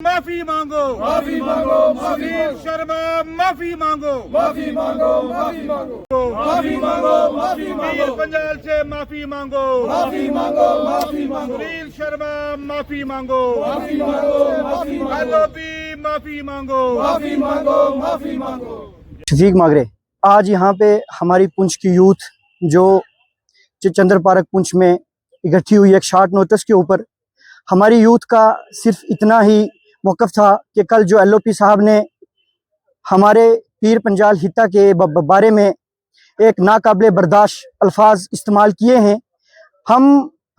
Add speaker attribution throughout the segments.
Speaker 1: माफी मांगो,
Speaker 2: माफी मांगो, माफी
Speaker 1: सुनील शर्मा माफी मांगो,
Speaker 2: माफी मांगो, माफी मांगो, माफी मांगो, माफी मांगो,
Speaker 1: सुनील पंजाल से माफी मांगो,
Speaker 2: माफी मांगो, माफी मांगो,
Speaker 1: सुनील शर्मा माफी मांगो,
Speaker 2: माफी मांगो, माफी मांगो,
Speaker 1: एलओपी माफी मांगो,
Speaker 2: माफी मांगो, माफी मांगो।
Speaker 3: शफीक मागरे, आज यहाँ पे हमारी पुंछ की यूथ जो चंद्र पार्क पुंछ में इकट्ठी हुई एक शॉर्ट नोटिस के ऊपर, हमारी यूथ का सिर्फ इतना ही मौक़िफ़ था कि कल जो एलओपी साहब ने हमारे पीर पंजाल हिता के बारे में एक नाकाबिले बर्दाश्त अल्फाज इस्तेमाल किए हैं,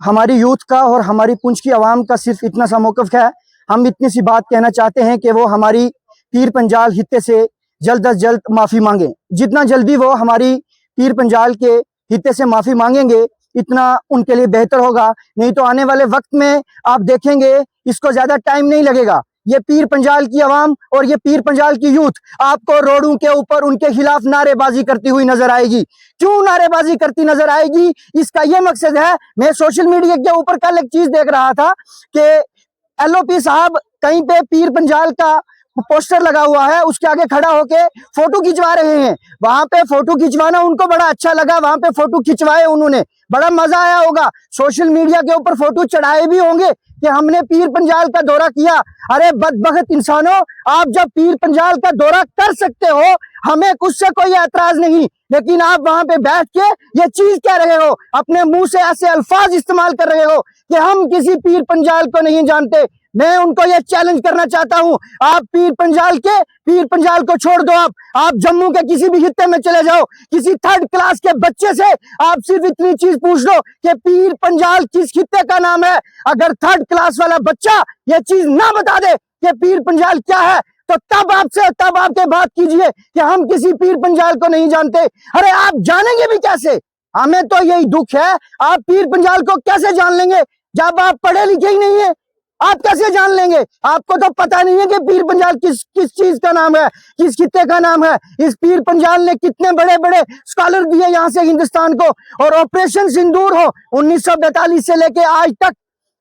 Speaker 3: हमारी यूथ का और हमारी पुंछ की आवाम का सिर्फ इतना सा मौक़िफ़ है। हम इतनी सी बात कहना चाहते हैं कि वो हमारी पीर पंजाल हिते से जल्द अज जल्द माफ़ी मांगें। जितना जल्दी वो हमारी पीर पंजाल के हिते से माफ़ी मांगेंगे इतना उनके लिए बेहतर होगा। नहीं तो आने वाले वक्त में आप देखेंगे इसको ज़्यादा टाइम नहीं लगेगा, ये पीर पंजाल की आवाम और ये पीर पंजाल की यूथ आपको रोडों के ऊपर उनके खिलाफ नारेबाजी करती हुई नजर आएगी। क्यों नारेबाजी करती नजर आएगी? इसका ये मकसद है, मैं सोशल मीडिया के ऊपर कल एक चीज देख रहा था कि एलओपी साहब कहीं पे पीर पंजाल का पोस्टर लगा हुआ है, उसके आगे खड़ा होके फोटो खिंचवा रहे हैं। वहां पे फोटो खिंचवाना उनको बड़ा अच्छा लगा, वहां पे फोटो खिंचवाए उन्होंने, बड़ा मजा आया होगा। सोशल मीडिया के ऊपर फोटो चढ़ाए भी होंगे कि हमने पीर पंजाल का दौरा किया। अरे बदबख्त इंसानों, आप जब पीर पंजाल का दौरा कर सकते हो हमें उससे कोई एतराज नहीं, लेकिन आप वहां पे बैठ के ये चीज कह रहे हो, अपने मुंह से ऐसे अल्फाज इस्तेमाल कर रहे हो कि हम किसी पीर पंजाल को नहीं जानते। मैं उनको ये चैलेंज करना चाहता हूं, आप पीर पंजाल को छोड़ दो। आप जम्मू के किसी भी हिस्से में चले जाओ, किसी थर्ड क्लास के बच्चे से आप सिर्फ इतनी चीज पूछ लो कि पीर पंजाल किस खित्ते का नाम है। अगर थर्ड क्लास वाला बच्चा ये चीज ना बता दे कि पीर पंजाल क्या है, तो तब आपके बात कीजिए कि हम किसी पीर पंजाल को नहीं जानते। अरे आप जानेंगे भी कैसे? हमें तो यही दुख है, आप पीर पंजाल को कैसे जान लेंगे जब आप पढ़े लिखे ही नहीं है? आप कैसे जान लेंगे? आपको तो पता नहीं है कि पीर पंजाल किस चीज का नाम है, किस खित्ते का नाम है। इस पीर पंजाल ने कितने बड़े बड़े स्कॉलर दिए यहाँ से हिंदुस्तान को। और ऑपरेशन सिंदूर हो 1942 से लेके आज तक,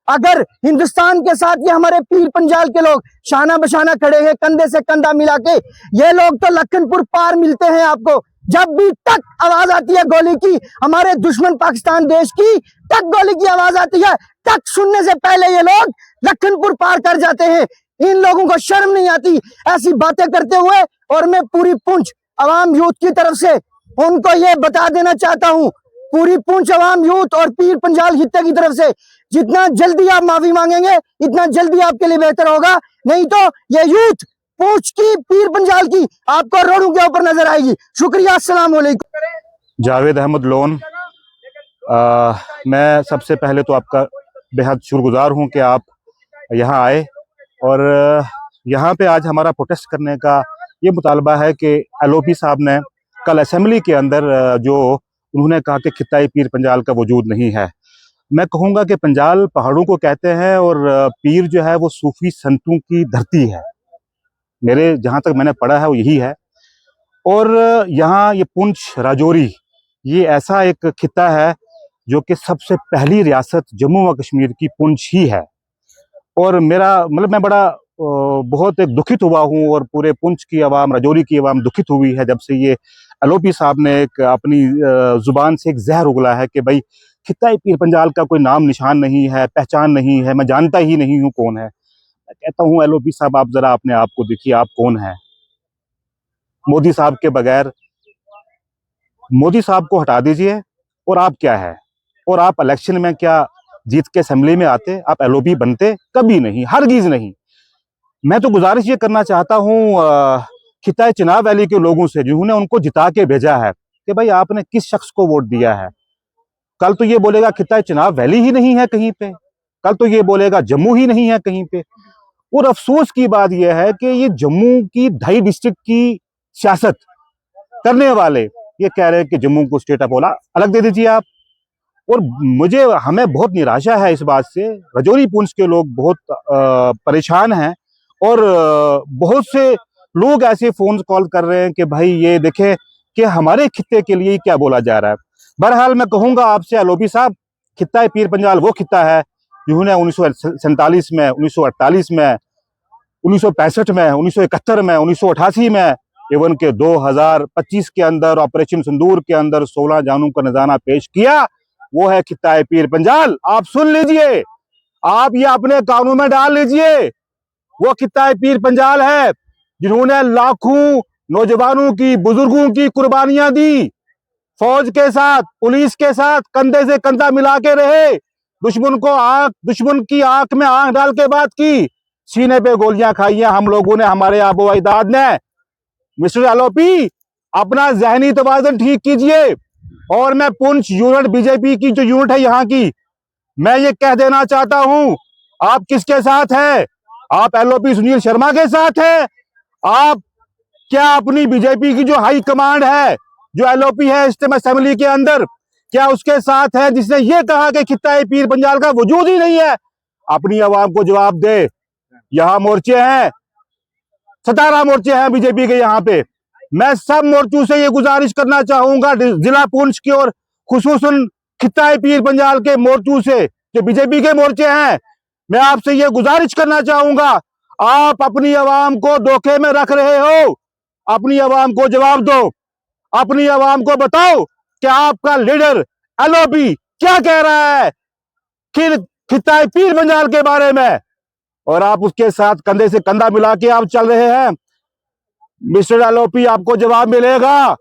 Speaker 3: अगर हिंदुस्तान के साथ ये हमारे पीर पंजाल के लोग शाना बशाना खड़े हैं, कंधे से कंधा मिला के, ये लोग तो लखनपुर पार मिलते हैं आपको। जब भी तक आवाज आती है गोली की, हमारे दुश्मन पाकिस्तान देश की तक गोली की आवाज आती है, तक सुनने से पहले ये लोग लखनपुर पार कर जाते हैं। इन लोगों को शर्म नहीं आती ऐसी बातें करते हुए। और मैं पूरी पुंछ अवाम यूथ की तरफ से उनको ये बता देना चाहता हूँ, पूरी पुंछ अवाम यूथ और पीर पंजाल हित्ते की तरफ से, जितना जल्दी आप माफी मांगेंगे इतना जल्दी आपके लिए बेहतर होगा। नहीं तो ये यूथ पुंछ की, पीर पंजाल की आपको रोडों के ऊपर नजर आएगी। शुक्रिया, अस्सलाम वालेकुम।
Speaker 4: जावेद अहमद लोन, मैं सबसे पहले तो आपका बेहद शुक्रगुजार हूं कि आप यहाँ आए। और यहाँ पे आज हमारा प्रोटेस्ट करने का ये मुतालबा है कि एलओपी साहब ने कल असेंबली के अंदर जो उन्होंने कहा कि खित्ता पीर पंजाल का वजूद नहीं है। मैं कहूँगा कि पंजाल पहाड़ों को कहते हैं और पीर जो है वो सूफी संतों की धरती है। मेरे जहाँ तक मैंने पढ़ा है वो यही है। और यहाँ ये पुंछ राजौरी ये ऐसा एक खित्ता है जो कि सबसे पहली रियासत जम्मू व कश्मीर की पुंछ ही है। और मेरा मतलब मैं बड़ा बहुत एक दुखित हुआ हूँ और पूरे पुंछ की आवाम, राजौरी की आवाम दुखित हुई है जब से ये एलओपी साहब ने एक अपनी जुबान से एक जहर उगला है कि भाई खित्ता पीर पंजाल का कोई नाम निशान नहीं है, पहचान नहीं है, मैं जानता ही नहीं हूँ कौन है। मैं कहता हूँ एलओपी साहब आप जरा अपने आप को देखिए, आप कौन है? मोदी साहब के बगैर, मोदी साहब को हटा दीजिए और आप क्या है? और आप इलेक्शन में क्या जीत के असेंबली में आते? आप एलओपी बनते? कभी नहीं, हरगिज नहीं। मैं तो गुजारिश ये करना चाहता हूँ खित्ता चिनाब वैली के लोगों से जिन्होंने उनको जिता के भेजा है कि भाई आपने किस शख्स को वोट दिया है। कल तो ये बोलेगा खित्ता चिनाब वैली ही नहीं है कहीं पे, कल तो ये बोलेगा जम्मू ही नहीं है कहीं पे। और अफसोस की बात यह है कि ये जम्मू की 2.5 डिस्ट्रिक्ट की सियासत करने वाले ये कह रहे हैं कि जम्मू को स्टेट ऑफ अलग दे दीजिए आप। और हमें बहुत निराशा है इस बात से। राजौरी पुंछ के लोग बहुत परेशान हैं और बहुत से लोग ऐसे फोन कॉल कर रहे हैं कि भाई ये देखें कि हमारे खित्ते के लिए क्या बोला जा रहा है। बहरहाल मैं कहूँगा आपसे एलओपी साहब, खित्ता पीर पंजाल वो खित्ता है जिन्होंने 1947 में, 1948 में 1965 में, 1971 में, 1988 में, इवन के 2025 के अंदर ऑपरेशन सिंदूर के अंदर 16 जानों का निशाना पेश किया। वो है खित्ता पीर पंजाल। आप सुन लीजिए, आप ये अपने कानून में डाल लीजिए। वो खित्ता पीर पंजाल है जिन्होंने लाखों नौजवानों की, बुजुर्गों की कुर्बानियां दी। फौज के साथ, पुलिस के साथ कंधे से कंधा मिला के रहे। दुश्मन की आंख में आंख डाल के बात की। सीने पे गोलियां खाई हैं हम लोगों ने, हमारे आबो अजदाद ने। मिस्टर एलओपी, अपना जहनी तवाज़ुन ठीक कीजिए। और मैं पुंछ यूनिट बीजेपी की जो यूनिट है यहाँ की, मैं ये कह देना चाहता हूं, आप किसके साथ हैं? आप एलओपी सुनील शर्मा के साथ हैं? आप क्या अपनी बीजेपी की जो हाई कमांड है, जो एलओपी है इस्टेम असेंबली के अंदर, क्या उसके साथ है जिसने ये कहा कि खित्ता पीर पंजाल का वजूद ही नहीं है? अपनी आवाम को जवाब दे। यहाँ मोर्चे हैं, 17 मोर्चे हैं बीजेपी के यहाँ पे। मैं सब मोर्चों से ये गुजारिश करना चाहूंगा, जिला पुंछ की और खुसूसन खित्ता पीर पंजाल के मोर्चों से, जो बीजेपी के मोर्चे हैं, मैं आपसे ये गुजारिश करना चाहूंगा, आप अपनी आवाम को धोखे में रख रहे हो। अपनी आवाम को जवाब दो। अपनी आवाम को बताओ कि आपका लीडर एलओपी क्या कह रहा है खित्ता पीर पंजाल के बारे में, और आप उसके साथ कंधे से कंधा मिला के आप चल रहे हैं। मिस्टर एलओपी, आपको जवाब मिलेगा,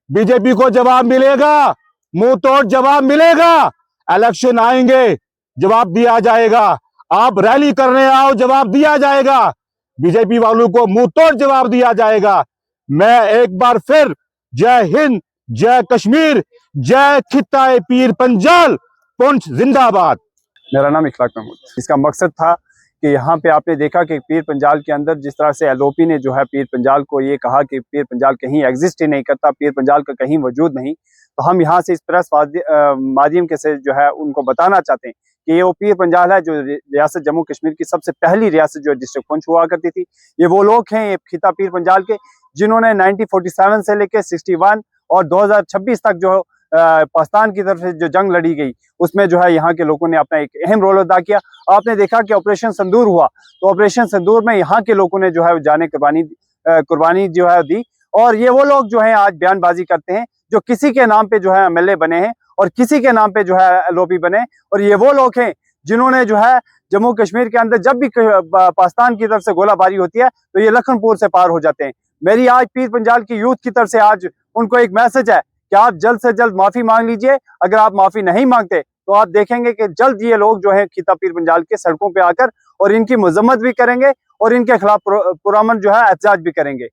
Speaker 4: बीजेपी को जवाब मिलेगा, मुंह तोड़ जवाब मिलेगा। इलेक्शन आएंगे, जवाब दिया जाएगा। आप रैली करने आओ, जवाब दिया जाएगा। बीजेपी वालों को मुंह तोड़ जवाब दिया जाएगा। मैं एक बार फिर जय हिंद, जय कश्मीर, जय खित्ता पीर पंजाल, पुंछ जिंदाबाद।
Speaker 5: मेरा नाम इखलाक महमूद। इसका मकसद था कि यहाँ पे आपने देखा कि पीर पंजाल के अंदर जिस तरह से एलओपी ने जो है पीर पंजाल को ये कहा कि पीर पंजाल कहीं एग्जिस्ट ही नहीं करता, पीर पंजाल का कहीं वजूद नहीं, तो हम यहाँ से इस प्रेस माध्यम के से जो है उनको बताना चाहते हैं कि ये वो पीर पंजाल है जो रियासत जम्मू कश्मीर की सबसे पहली रियासत जो डिस्ट्रिक्ट पुंछ हुआ करती थी। ये वो लोग हैं, ये खित्ता पीर पंजाल के, जिन्होंने 1947 से लेकर 61 और 2026 तक जो पाकिस्तान की तरफ से जो जंग लड़ी गई उसमें जो है यहाँ के लोगों ने अपना एक अहम रोल अदा किया। आपने देखा कि ऑपरेशन सिंदूर हुआ, तो ऑपरेशन सिंदूर में यहाँ के लोगों ने जो है जाने कुर्बानी जो है दी। और ये वो लोग जो है आज बयानबाजी करते हैं जो किसी के नाम पे जो है एमएलए बने हैं और किसी के नाम पे जो है एलओपी बने। और ये वो लोग हैं जिन्होंने जो है जम्मू कश्मीर के अंदर जब भी पाकिस्तान की तरफ से गोलाबारी होती है तो ये लखनपुर से पार हो जाते हैं। मेरी आज पीर पंजाल की यूथ की तरफ से आज उनको एक मैसेज है कि आप जल्द से जल्द माफी मांग लीजिए। अगर आप माफी नहीं मांगते तो आप देखेंगे कि जल्द ये लोग जो है खित्ता पीर पंजाल के सड़कों पे आकर और इनकी मजम्मत भी करेंगे और इनके खिलाफ पुरअमन जो है एहतजाज भी करेंगे।